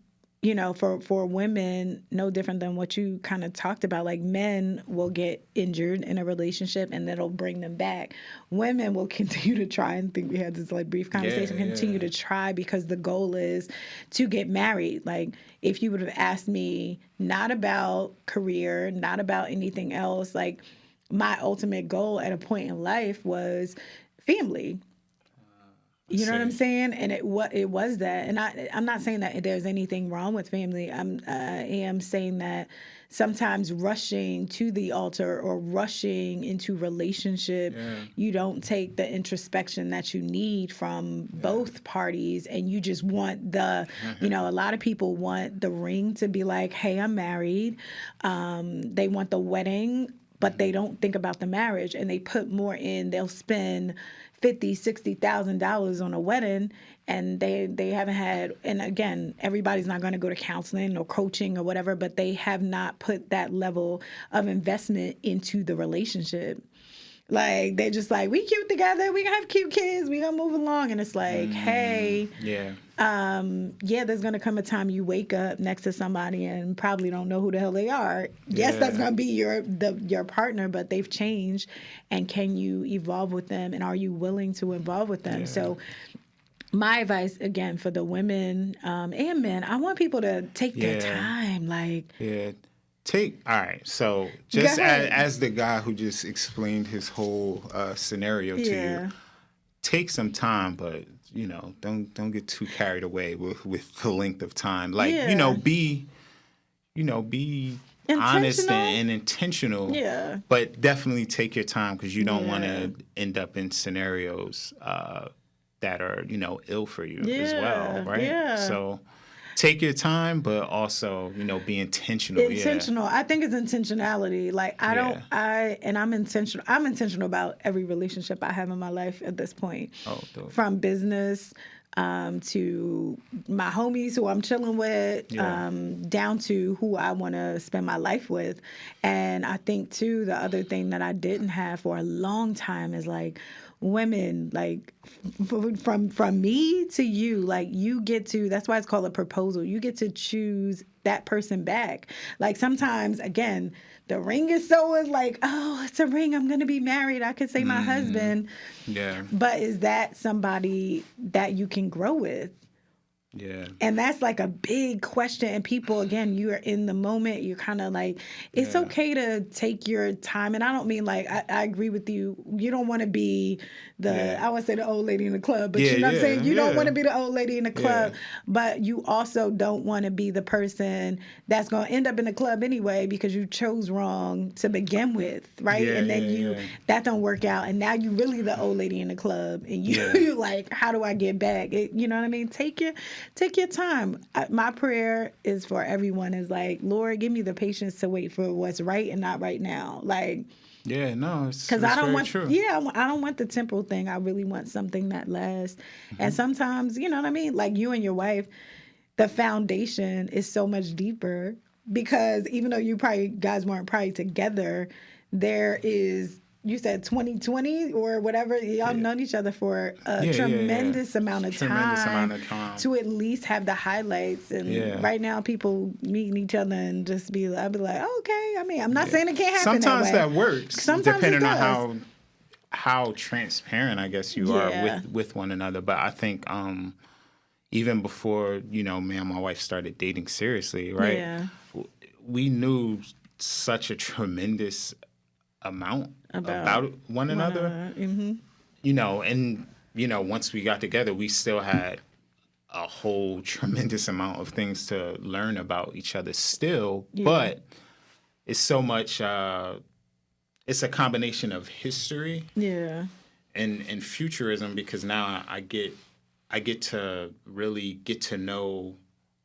for women, no different than what you kind of talked about, like men will get injured in a relationship and that'll bring them back. Women will continue to try, and think we had this like brief conversation, continue to try, because the goal is to get married. Like, if you would have asked me not about career, not about anything else, like, my ultimate goal at a point in life was family. You know what I'm See. saying? And it was that. And I'm not saying that there's anything wrong with family. I am saying that sometimes rushing to the altar or rushing into relationship, you don't take the introspection that you need from both parties, and you just want a lot of people want the ring to be like, hey, I'm married. They want the wedding, but they don't think about the marriage, and they put more in. They'll spend $50,000-$60,000 on a wedding, and they haven't had. And again, everybody's not going to go to counseling or coaching or whatever, but they have not put that level of investment into the relationship. Like, they're just like, we cute together, we gonna have cute kids, we gonna move along. And it's like, hey, there's gonna come a time you wake up next to somebody and probably don't know who the hell they are. Yes, that's gonna be your partner, but they've changed. And can you evolve with them? And are you willing to evolve with them? So my advice, again, for the women and men, I want people to take their time. Like, all right. So just as the guy who just explained his whole scenario to you, take some time, but don't get too carried away with the length of time. Like, be honest and intentional. Yeah. But definitely take your time, because you don't want to end up in scenarios that are ill for you as well, right? Yeah. So take your time, but also, be intentional. Intentional. I think it's intentionality. Like, I'm intentional. I'm intentional about every relationship I have in my life at this point. Oh, dope. From business to my homies who I'm chilling with, down to who I want to spend my life with. And I think, too, the other thing that I didn't have for a long time is, like, women, like, from me to you, like, you get to, that's why it's called a proposal. You get to choose that person back. Like, sometimes, again, the ring is so like, oh, it's a ring, I'm going to be married, I could say my husband. Yeah. But is that somebody that you can grow with? Yeah. And that's like a big question. And people, again, you are in the moment. You're kind of like, it's okay to take your time. And I don't mean like, I agree with you. You don't want to be I would say the old lady in the club, but you know what I'm saying? You don't want to be the old lady in the club, but you also don't want to be the person that's going to end up in the club anyway, because you chose wrong to begin with, right? And then that don't work out. And now you really the old lady in the club, and you like, how do I get back? You know what I mean? Take your time. My prayer is for everyone is like, Lord, give me the patience to wait for what's right and not right now. Like, because I don't want, true. I don't want the temporal thing. I really want something that lasts. Mm-hmm. And sometimes, you know what I mean? Like, you and your wife, the foundation is so much deeper, because even though guys weren't probably together, there is, you said 2020 or whatever, y'all known each other for a tremendous amount of time to at least have the highlights. And right now, people meeting each other and just I'd be like, oh, okay. I mean, I'm not saying it can't happen. Sometimes that works. Sometimes depending on how transparent, I guess, you are with one another. But I think even before, me and my wife started dating seriously, right? We knew such a tremendous amount about one another. Mm-hmm. And once we got together, we still had a whole tremendous amount of things to learn about each other still, but it's so much it's a combination of history and futurism, because now I get to really get to know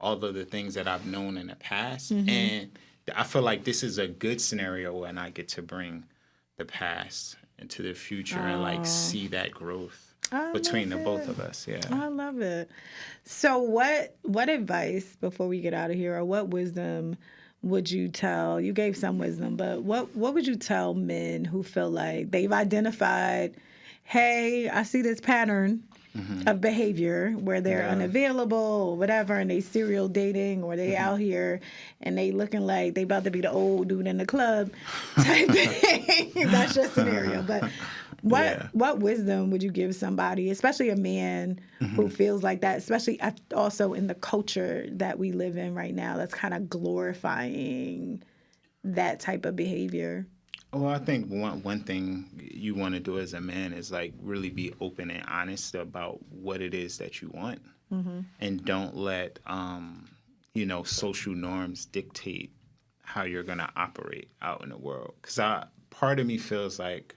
all of the things that I've known in the past. Mm-hmm. And I feel like this is a good scenario when I get to bring the past into the future and like see that growth between the both of us. Yeah. I love it. So what advice, before we get out of here, or what wisdom would you tell? You gave some wisdom, but what would you tell men who feel like they've identified, hey, I see this pattern of behavior where they're unavailable or whatever, and they serial dating, or they out here and they looking like they about to be the old dude in the club type thing. That's your scenario. But what wisdom would you give somebody, especially a man who feels like that, especially also in the culture that we live in right now, that's kind of glorifying that type of behavior? Well, I think one thing you want to do as a man is like really be open and honest about what it is that you want, and don't let social norms dictate how you're gonna operate out in the world. Because part of me feels like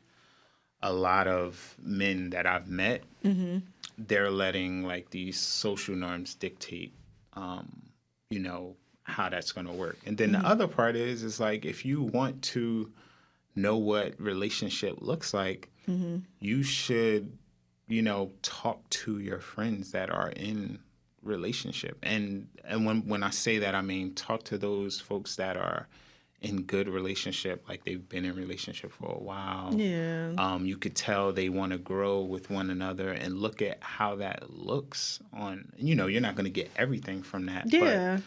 a lot of men that I've met, they're letting like these social norms dictate, how that's gonna work. And then the other part is like if you want to know what relationship looks like, you should, talk to your friends that are in relationship. And when I say that, I mean talk to those folks that are in good relationship, like they've been in relationship for a while. Yeah. You could tell they want to grow with one another, and look at how that looks on. You're not going to get everything from that. Yeah. But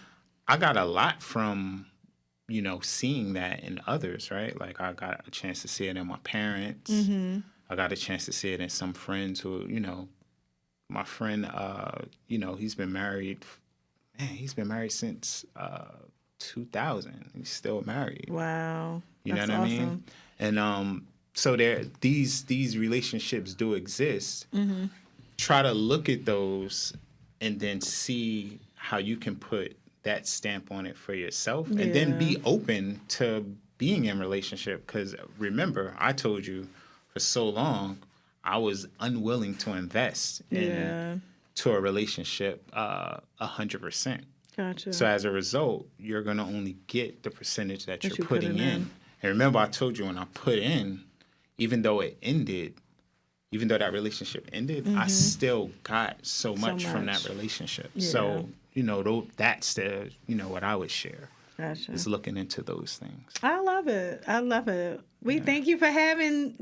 I got a lot from seeing that in others, right? Like I got a chance to see it in my parents. I got a chance to see it in some friends who, my friend, he's been married. Man, he's been married since 2000. He's still married. Wow. You know That's what I awesome. mean? And so these relationships do exist. Try to look at those and then see how you can put that stamp on it for yourself, and then be open to being in relationship. Because remember, I told you for so long I was unwilling to invest into a relationship 100%. Gotcha. So as a result, you're going to only get the percentage that you're you putting putting in. in. And remember, I told you when I put in, even though that relationship ended, I still got so much from that relationship. Yeah. So, that's what I would share. Gotcha. Is looking into those things. I love it. I love it. We thank you for coming.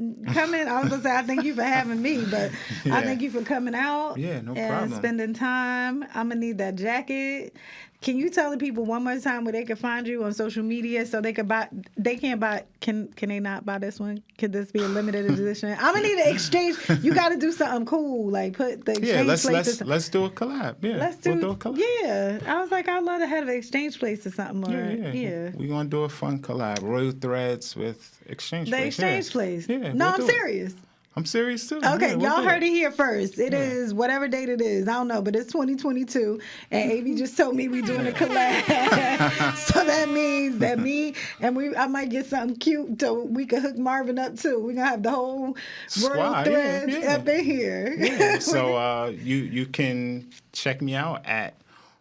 I was going to say, I thank you for having me, but I thank you for coming out. Yeah, no and problem. spending time. I'm going to need that jacket. Can you tell the people one more time where they can find you on social media so they can buy? They can't buy. Can they not buy this one? Could this be a limited edition? I'm gonna need an exchange. You got to do something cool, like put the exchange place. Let's do a collab. Yeah, we'll do a collab. Yeah, I was like, I'd love to have an exchange place or something. Yeah. We're gonna do a fun collab. Royal Threads with exchange the place. exchange place. Yeah, no, we'll I'm do it. serious. I'm serious too. Okay, Yeah, we'll y'all do heard it here first. It is whatever date it is. I don't know, but it's 2022. And AB just told me we doing a collab. So that means that I might get something cute so we can hook Marvin up too. We're going to have the whole Royal Threads up in here. Yeah. So you can check me out at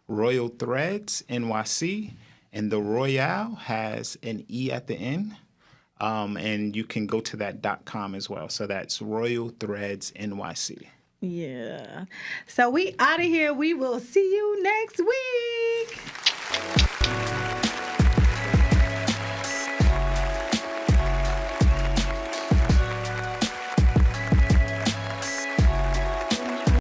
Royal Threads NYC. And the Royale has an E at the end. And you can go to that .com as well. So that's Royal Threads NYC. Yeah. So we out of here. We will see you next week.